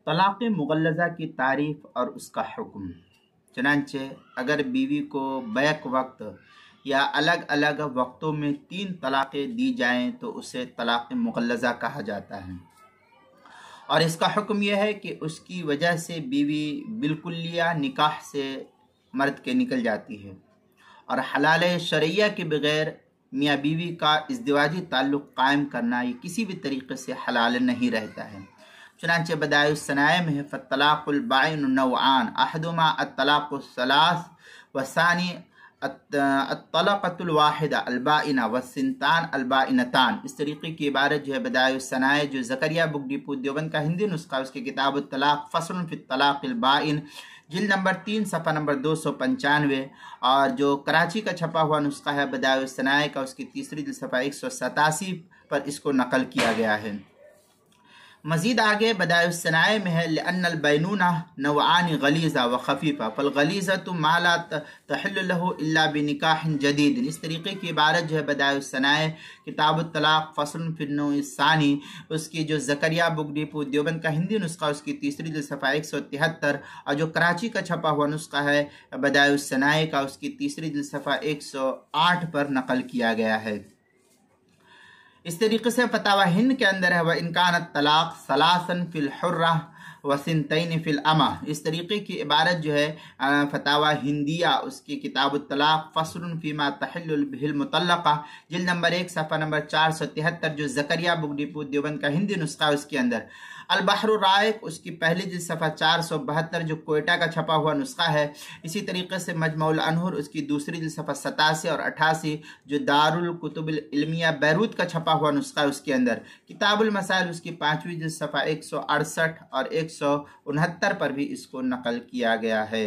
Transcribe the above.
तलाक़ मुग़ल्लज़ा की तारीफ़ और उसका हुक्म। चनांचे अगर बीवी को बैक वक्त या अलग अलग वक्तों में 3 तलाक़ें दी जाएं तो उसे तलाक़ मुग़ल्लज़ा कहा जाता है। और इसका हुक्म यह है कि उसकी वजह से बीवी बिल्कुलिया निकाह से मर्द के निकल जाती है और हलाल शरिया के बगैर मियाँ बीवी का इज़्दिवाजी ताल्लुक़ कायम करना ये किसी भी तरीक़े से हलाल नहीं रहता है। चुनांचे बदायुस सनाए में है फ़त्तलाक़ुल बाइन नौआन अहदुमा अत्तलाक़ुस सलास वसानी अत्तलाक़तुल वाहिदा अलबाइना वसिंतान अलबाइनतान। इस तरीके की इबारत जो है बदायुस सनाए जो ज़करिया बुक डिपो देवबंद का हिंदी नुस्खा उसके किताब तलाक़ फ़स्लुन फ़ित तलाक़िल बाइन जिल्द नंबर 3 सफ़ा नंबर 295 और जो कराची का छपा हुआ नुस्खा है बदायुस सनाए का उसकी तीसरी जिल्द सफ़ा 187 पर इसको नकल किया गया है। मज़ीद आगे बदायुस सनाए में है लिअन्नल बैनूना नौआनी गलीज़ा व खफ़ीफ़ा फल गलीज़तु मा ला तहिल्लु लहु इल्ला बिनिकाहिन जदीद। इस तरीके की इबारत जो है बदायुस सनाए किताबुत तलाक़ फ़स्लुन फ़िन्नौइस्सानी उसकी जो ज़करिया बुक डिपो देवबंद का हिंदी नुस्खा उसकी तीसरी जिल्द सफ़ा 173 और जो कराची का छपा हुआ नुस्खा है बदायुस सनाए का उसकी तीसरी जिल्द सफ़ा 108 पर नकल किया गया है। इस तरीके से फतावा हिंद के अंदर है वह इनकान तलाक़ सलासन फिल हुर्रा व सिंतैन फिल अमा। इस तरीके की इबारत जो है फतावा हिंदिया उसकी किताब तलाक़ फ़स्लुन फ़ीमा तहिल्लु बिहिल मुतल्लक़ा जिल्द नंबर 1 सफ़ा नंबर 473 जो ज़करिया बुक डिपो देवबंद का हिंदी नुस्खा उसके अंदर अल बहरुर राइक उसकी पहली जिल्द सफ़ा 472 जो कोयटा का छपा हुआ नुस्खा है। इसी तरीके से मजमुउल अनहुर उसकी दूसरी जिल्द सफ़ा 87 और 88 जो दारुल कुतुबुल इल्मिया बैरूत का छपा हुआ नुस्खा उसके अंदर किताबुल मसाइल उसकी 5वीं जिल्द सफ़ा 168 और 169 पर भी इसको नकल किया गया है।